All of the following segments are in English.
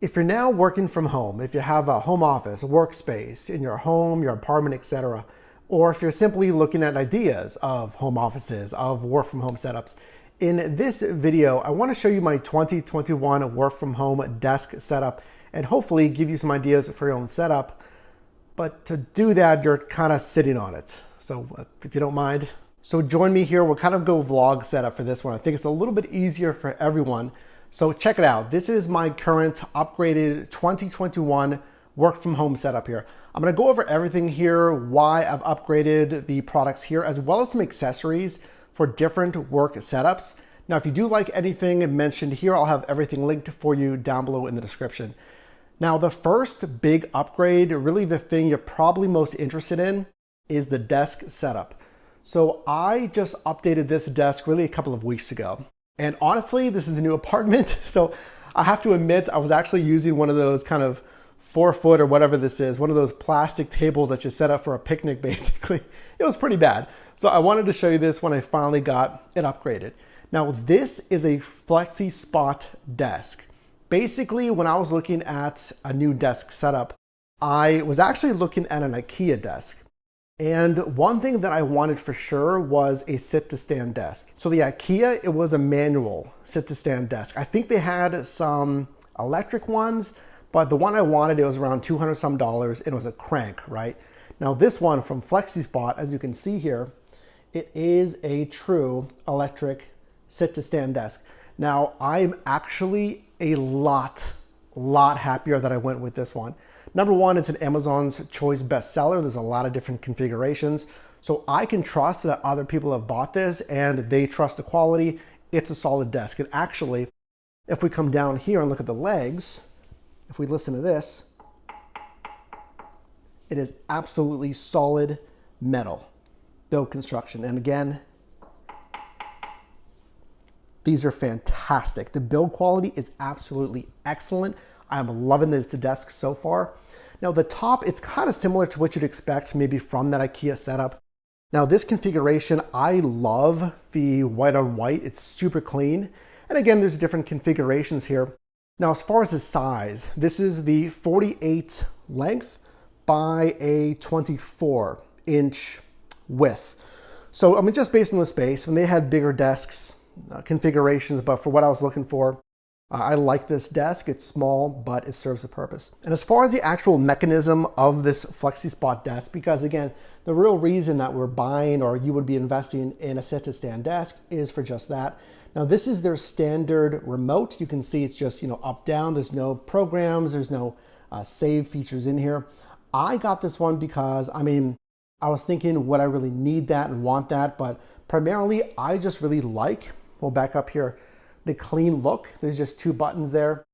If you're now working from home, if you have a home office, a workspace in your home, your apartment, etc., or if you're simply looking at ideas of home offices, of work from home setups, in this video, I want to show you my 2021 work from home desk setup and hopefully give you some ideas for your own setup. But to do that, you're kind of sitting on it. So if you don't mind, so join me here. We'll kind of go vlog setup for this one. I think it's a little bit easier for everyone. So check it out. This is my current upgraded 2021 work from home setup here. I'm gonna go over everything here, why I've upgraded the products here, as well as some accessories for different work setups. Now, if you do like anything mentioned here, I'll have everything linked for you down below in the description. Now, the first big upgrade, really the thing you're probably most interested in, is the desk setup. So I just updated this desk really a couple of weeks ago. And honestly, this is a new apartment. So I have to admit, I was actually using one of those kind of 4-foot or whatever this is, one of those plastic tables that you set up for a picnic, basically. It was pretty bad. So I wanted to show you this when I finally got it upgraded. Now, this is a Flexispot desk. Basically, when I was looking at a new desk setup, I was actually looking at an IKEA desk. And one thing that I wanted for sure was a sit-to-stand desk. So the IKEA, it was a manual sit-to-stand desk. I think they had some electric ones, but the one I wanted, it was around $200 some, and it was a crank, right? Now this one from Flexispot, as you can see here, it is a true electric sit-to-stand desk. Now I'm actually a lot happier that I went with this one. Number one, it's an Amazon's Choice bestseller. There's a lot of different configurations. So I can trust that other people have bought this and they trust the quality. It's a solid desk. And actually, if we come down here and look at the legs, if we listen to this, it is absolutely solid metal build construction. And again, these are fantastic. The build quality is absolutely excellent. I'm loving this desk so far. Now the top, it's kind of similar to what you'd expect maybe from that IKEA setup. Now this configuration, I love the white on white. It's super clean. And again, there's different configurations here. Now, as far as the size, this is the 48 length by a 24-inch width. So I mean, just based on the space, when they had bigger desks, configurations, but for what I was looking for, I like this desk. It's small, but it serves a purpose. And as far as the actual mechanism of this Flexispot desk, because again, the real reason that we're buying or you would be investing in a sit-to-stand desk is for just that. Now, this is their standard remote. You can see it's just, up, down. There's no programs. There's no save features in here. I got this one because, I was thinking, would I really need that and want that? But primarily, I just really like, we'll back up here, the clean look. There's just two buttons there.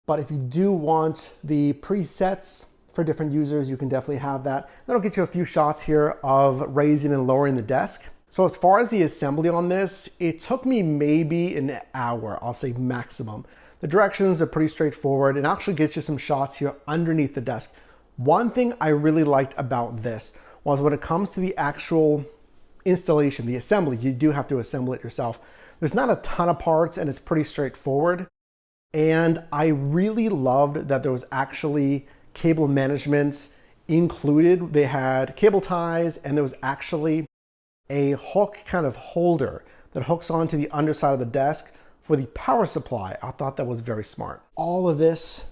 But if you do want the presets for different users, you can definitely have that. That'll get you a few shots here of raising and lowering the desk. So as far as the assembly on this, it took me maybe an hour, I'll say maximum. The directions are pretty straightforward and actually gets you some shots here underneath the desk. One thing I really liked about this was when it comes to the actual installation, the assembly, you do have to assemble it yourself. There's not a ton of parts and it's pretty straightforward. And I really loved that there was actually cable management included. They had cable ties and there was actually a hook kind of holder that hooks onto the underside of the desk for the power supply. I thought that was very smart. All of this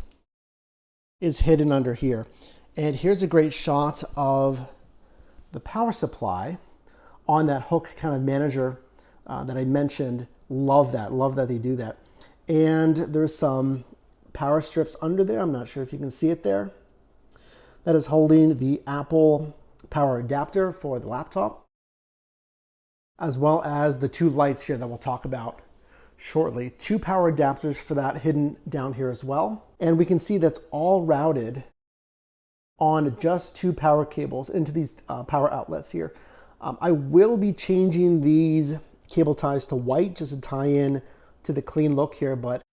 is hidden under here. And here's a great shot of the power supply on that hook kind of manager that I mentioned. Love that they do that. And there's some power strips under there. I'm not sure if you can see it there. That is holding the Apple power adapter for the laptop, as well as the two lights here that we'll talk about shortly. Two power adapters for that hidden down here as well. And we can see that's all routed on just two power cables into these power outlets here. I will be changing these cable ties to white just to tie in to the clean look here. But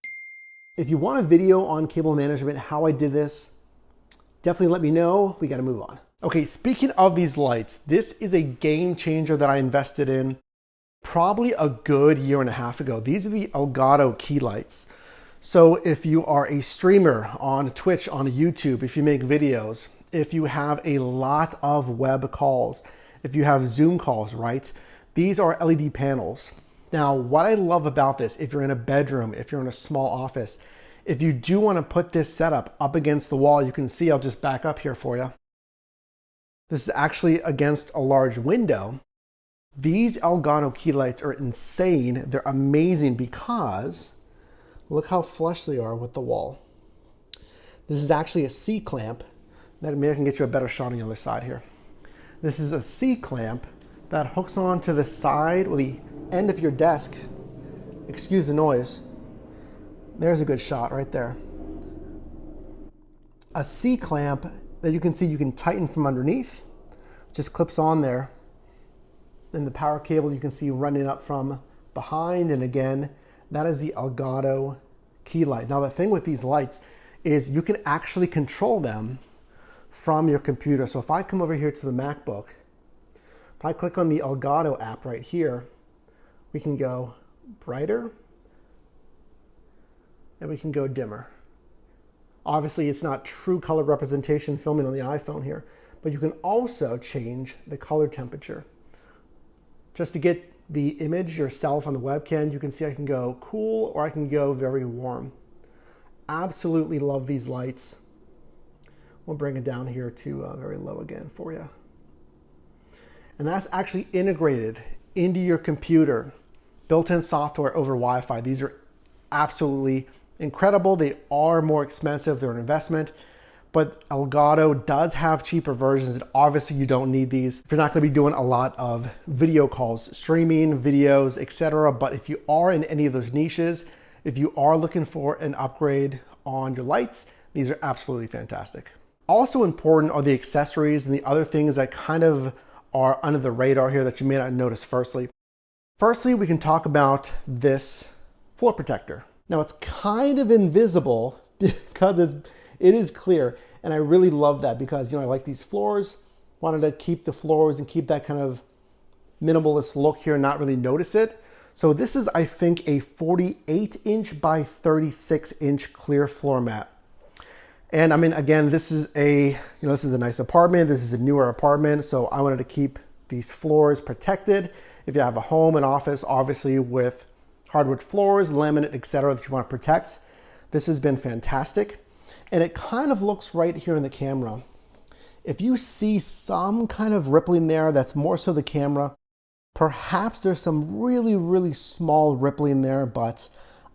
if you want a video on cable management, how I did this, definitely let me know. We got to move on. Okay, speaking of these lights, this is a game changer that I invested in probably a good year and a half ago. These are the Elgato key lights. So if you are a streamer on Twitch, on YouTube, if you make videos, if you have a lot of web calls, if you have Zoom calls, right? These are LED panels. Now, what I love about this, if you're in a bedroom, if you're in a small office, if you do want to put this setup up against the wall, you can see, I'll just back up here for you. This is actually against a large window. These Elgato key lights are insane. They're amazing because look how flush they are with the wall. This is actually a C-clamp. Maybe I can get you a better shot on the other side here. This is a C-clamp that hooks onto the side or the end of your desk. Excuse the noise. There's a good shot right there. A C-clamp that you can see you can tighten from underneath. Just clips on there. And the power cable you can see running up from behind. And again, that is the Elgato key light. Now the thing with these lights is you can actually control them from your computer. So if I come over here to the MacBook, if I click on the Elgato app right here, we can go brighter and we can go dimmer. Obviously it's not true color representation filming on the iPhone here, but you can also change the color temperature. Just to get the image yourself on the webcam, you can see I can go cool or I can go very warm. Absolutely love these lights. We'll bring it down here to very low again for you. And that's actually integrated into your computer. Built-in software over Wi-Fi. These are absolutely incredible. They are more expensive. They're an investment. But Elgato does have cheaper versions, and obviously you don't need these if you're not going to be doing a lot of video calls, streaming, videos, etc. But if you are in any of those niches, if you are looking for an upgrade on your lights, these are absolutely fantastic. Also important are the accessories and the other things that kind of are under the radar here that you may not notice firstly. Firstly, we can talk about this floor protector. Now it's kind of invisible because it is clear, and I really love that because, I like these floors, wanted to keep the floors and keep that kind of minimalist look here and not really notice it. So this is, I think, a 48-inch by 36-inch clear floor mat. And I mean, again, this is a nice apartment. This is a newer apartment. So I wanted to keep these floors protected. If you have a home and office, obviously with hardwood floors, laminate, etc., that you want to protect, this has been fantastic. And it kind of looks right here in the camera. If you see some kind of rippling there, that's more so the camera. Perhaps there's some really, really small rippling there, but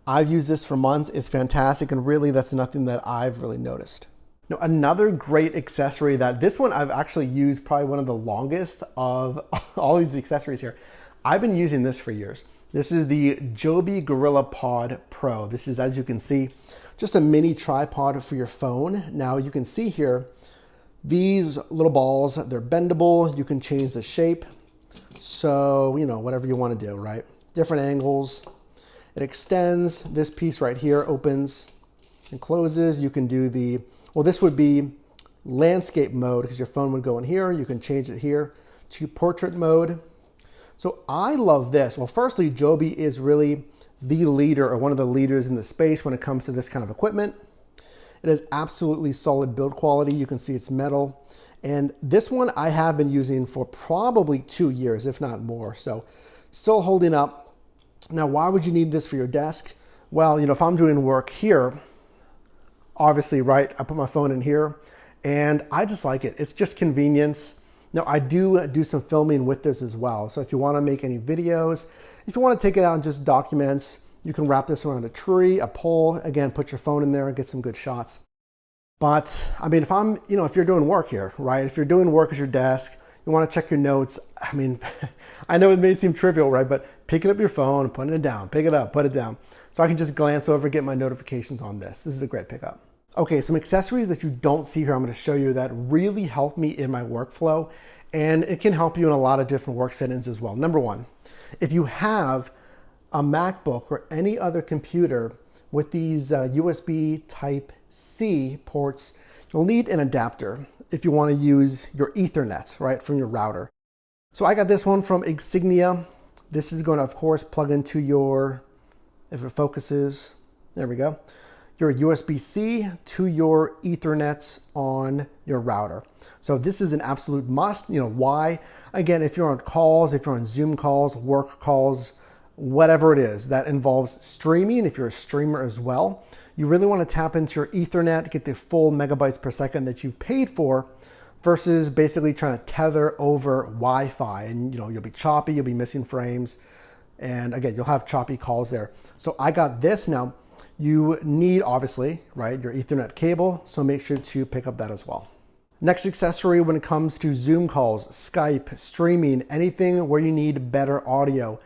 I've used this for months. It's fantastic, and really that's nothing that I've really noticed. Now, another great accessory that this one I've actually used probably one of the longest of all these accessories here. I've been using this for years. This is the Joby Gorilla Pod Pro. This is, as you can see, just a mini tripod for your phone. Now you can see here, these little balls, they're bendable. You can change the shape. So, whatever you want to do, right? Different angles. It extends. This piece right here opens and closes. You can do this would be landscape mode because your phone would go in here. You can change it here to portrait mode. So I love this. Well, firstly, Joby is really the leader or one of the leaders in the space when it comes to this kind of equipment. It has absolutely solid build quality. You can see it's metal. And this one I have been using for probably 2 years, if not more. So still holding up. Now, why would you need this for your desk? Well, if I'm doing work here, obviously, right, I put my phone in here and I just like it. It's just convenience. Now, I do some filming with this as well. So if you want to make any videos, if you want to take it out and just documents, you can wrap this around a tree, a pole, again, put your phone in there and get some good shots. But I mean, if you're doing work here, right? If you're doing work at your desk, you want to check your notes. I mean, I know it may seem trivial, right? But picking up your phone, putting it down, pick it up, put it down. So I can just glance over, get my notifications on this. This is a great pickup. Okay, some accessories that you don't see here, I'm going to show you that really help me in my workflow, and it can help you in a lot of different work settings as well. Number one, if you have a MacBook or any other computer with these USB Type-C ports, you'll need an adapter if you want to use your Ethernet, right, from your router. So I got this one from Insignia. This is going to, of course, plug into your, if it focuses, There we go. Your USB-C to your Ethernet on your router. So this is an absolute must. You know why? Again, if you're on calls, if you're on Zoom calls, work calls, whatever it is that involves streaming, if you're a streamer as well, you really want to tap into your Ethernet, get the full megabytes per second that you've paid for, versus basically trying to tether over Wi-Fi. And you know, you'll be choppy, you'll be missing frames. And again, you'll have choppy calls there. So I got this. Now, you need, obviously, right, your Ethernet cable, so make sure to pick up that as well. Next accessory when it comes to Zoom calls, Skype, streaming, anything where you need better audio,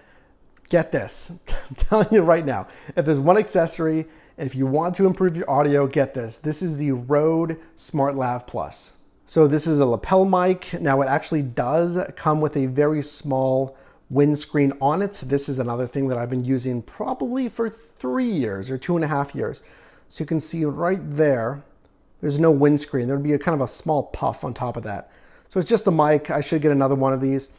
get this. I'm telling you right now, if there's one accessory, and if you want to improve your audio, get this. This is the Rode SmartLav Plus. So this is a lapel mic. Now it actually does come with a very small windscreen on it. This is another thing that I've been using probably for 3 years or 2.5 years. So you can see right there, there's no windscreen. There'd be a kind of a small puff on top of that. So it's just a mic. I should get another one of these,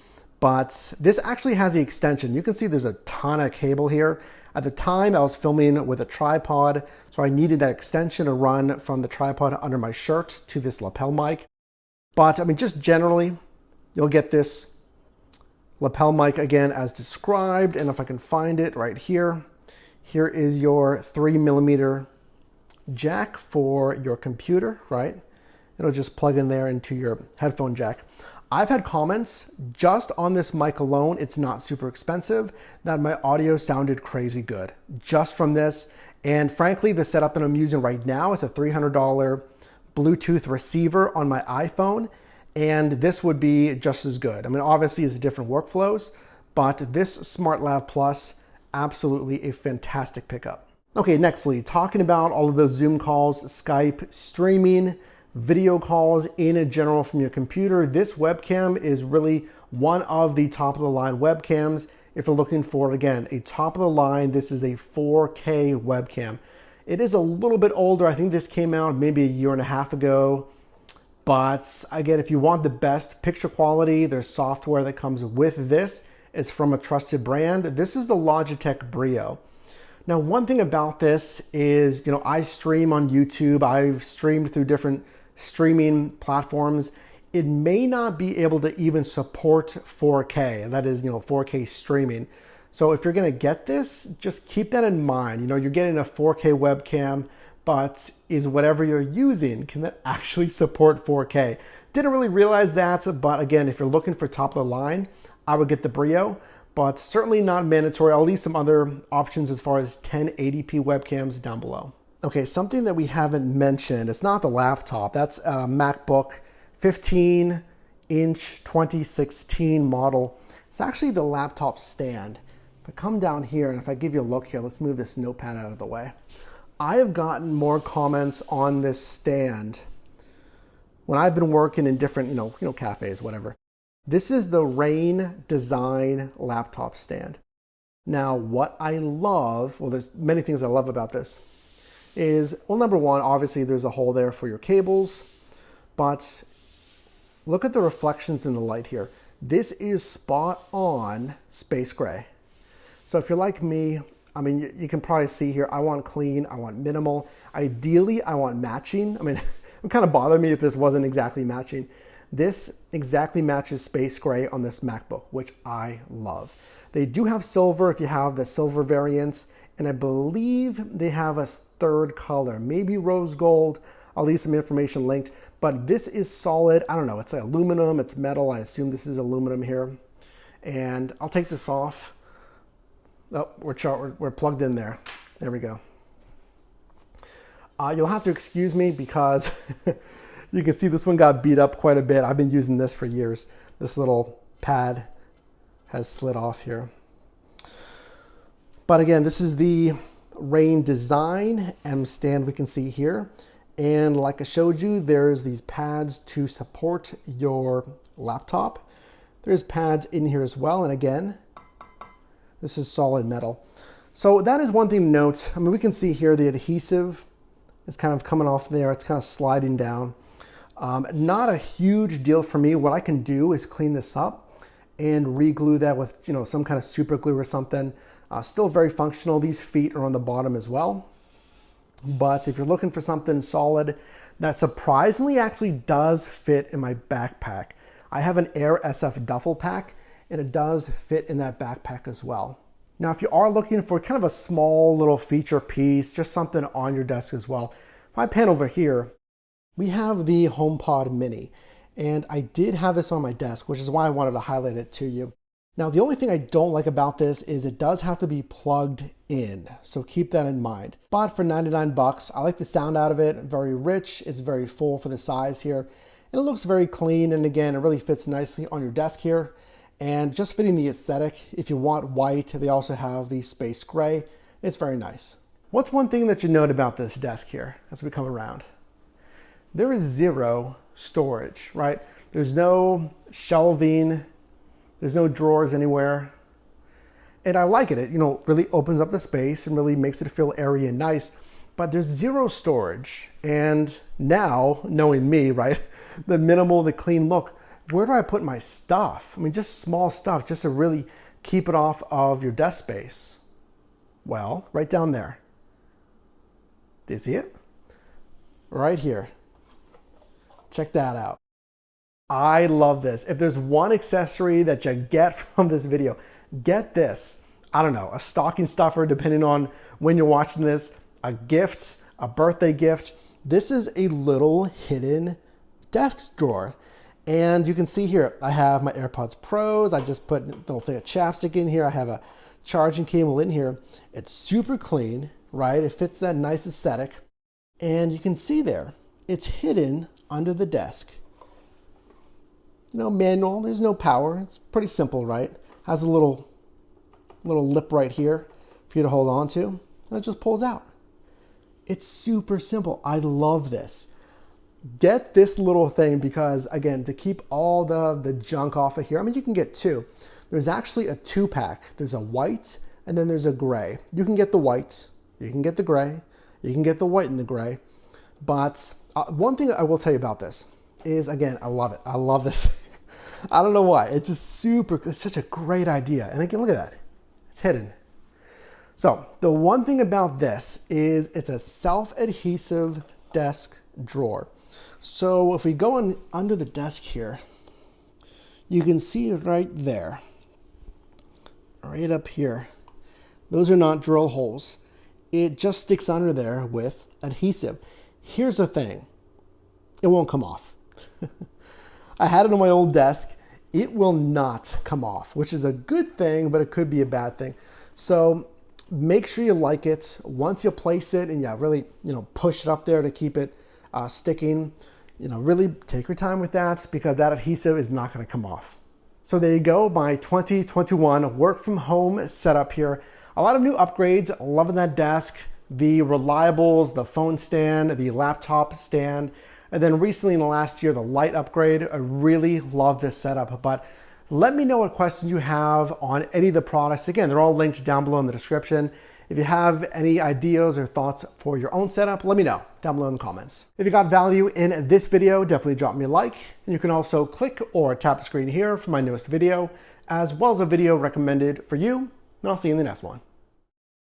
but this actually has the extension. You can see there's a ton of cable here. At the time I was filming with a tripod, so I needed that extension to run from the tripod under my shirt to this lapel mic. But I mean, just generally, you'll get this lapel mic again as described. And if I can find it right here, here is your 3mm jack for your computer, right? It'll just plug in there into your headphone jack. I've had comments just on this mic alone, it's not super expensive, that my audio sounded crazy good just from this. And frankly, the setup that I'm using right now is a $300 Bluetooth receiver on my iPhone, and this would be just as good. I mean, obviously it's different workflows, but this SmartLav Plus, absolutely a fantastic pickup. Okay, nextly, talking about all of those Zoom calls, Skype, streaming, video calls in general from your computer. This webcam is really one of the top of the line webcams. If you're looking for, again, a top of the line, this is a 4K webcam. It is a little bit older. I think this came out maybe 1.5 years ago. But again, if you want the best picture quality, there's software that comes with this. It's from a trusted brand. This is the Logitech Brio. Now, one thing about this is, you know, I stream on YouTube. I've streamed through different streaming platforms. It may not be able to even support 4K. That is, you know, 4K streaming. So if you're gonna get this, just keep that in mind. You know, you're getting a 4K webcam, but is whatever you're using, can that actually support 4K? Didn't really realize that, but again, if you're looking for top of the line, I would get the Brio, but certainly not mandatory. I'll leave some other options as far as 1080p webcams down below. Okay, something that we haven't mentioned, it's not the laptop, that's a MacBook 15-inch 2016 model. It's actually the laptop stand. If I come down here and if I give you a look here, let's move this notepad out of the way. I have gotten more comments on this stand when I've been working in different, you know, cafes, whatever. This is the Rain Design laptop stand. Now, what I love, well, there's many things I love about this, is, well, number one, obviously there's a hole there for your cables, but look at the reflections in the light here. This is spot on space gray. So if you're like me, I mean, you can probably see here, I want clean, I want minimal. Ideally, I want matching. I mean, it would kind of bother me if this wasn't exactly matching. This exactly matches space gray on this MacBook, which I love. They do have silver if you have the silver variants, and I believe they have a third color, maybe rose gold. I'll leave some information linked, but this is solid. I don't know, it's like aluminum, it's metal. I assume this is aluminum here. And I'll take this off. Oh, we're plugged in there. There we go. You'll have to excuse me because you can see this one got beat up quite a bit. I've been using this for years. This little pad has slid off here. But again, this is the Rain Design M stand we can see here. And like I showed you, there's these pads to support your laptop. There's pads in here as well. And again, this is solid metal. So that is one thing to note. I mean, we can see here the adhesive is kind of coming off there. It's kind of sliding down. Not a huge deal for me. What I can do is clean this up and re-glue that with, some kind of super glue or something. Still very functional. These feet are on the bottom as well. But if you're looking for something solid, that surprisingly actually does fit in my backpack. I have an Air SF duffel pack, and it does fit in that backpack as well. Now, if you are looking for kind of a small little feature piece, just something on your desk as well, if I pan over here, we have the HomePod Mini, and I did have this on my desk, which is why I wanted to highlight it to you. Now, the only thing I don't like about this is it does have to be plugged in, so keep that in mind. But for 99 bucks, I like the sound out of it, very rich, it's very full for the size here, and it looks very clean, and again, it really fits nicely on your desk here. And just fitting the aesthetic, if you want white, they also have the space gray. It's very nice. What's one thing that you note about this desk here as we come around? There is zero storage, right? There's no shelving, there's no drawers anywhere. And I like it. It, really opens up the space and really makes it feel airy and nice, but there's zero storage. And now, knowing me, right, the minimal, the clean look, where do I put my stuff? I mean, just small stuff, just to really keep it off of your desk space. Well, right down there. Do you see it? Right here. Check that out. I love this. If there's one accessory that you get from this video, get this. I don't know, a stocking stuffer, depending on when you're watching this, a gift, a birthday gift. This is a little hidden desk drawer. And you can see here, I have my AirPods Pros. I just put a little thing of chapstick in here. I have a charging cable in here. It's super clean, right? It fits that nice aesthetic. And you can see there, it's hidden under the desk. Manual, there's no power. It's pretty simple, right? Has a little lip right here for you to hold on to, and it just pulls out. It's super simple. I love this. Get this little thing because, again, to keep all the junk off of here, I mean, you can get two. There's actually a 2-pack. There's a white and then there's a gray. You can get the white, you can get the gray, you can get the white and the gray. But one thing I will tell you about this is, again, I love it. I love this. I don't know why. It's just it's such a great idea. And again, look at that. It's hidden. So the one thing about this is it's a self-adhesive desk drawer. So if we go under the desk here, you can see right there, right up here. Those are not drill holes. It just sticks under there with adhesive. Here's the thing. It won't come off. I had it on my old desk. It will not come off, which is a good thing, but it could be a bad thing. So make sure you like it. Once you place it and really, push it up there to keep it sticking, really take your time with that because that adhesive is not going to come off. So there you go, my 2021 work from home setup here. A lot of new upgrades, loving that desk, the reliables, the phone stand, the laptop stand, and then recently in the last year, the light upgrade. I really love this setup, but let me know what questions you have on any of the products. Again, they're all linked down below in the description. If you have any ideas or thoughts for your own setup, let me know down below in the comments. If you got value in this video, definitely drop me a like. And you can also click or tap the screen here for my newest video, as well as a video recommended for you. And I'll see you in the next one.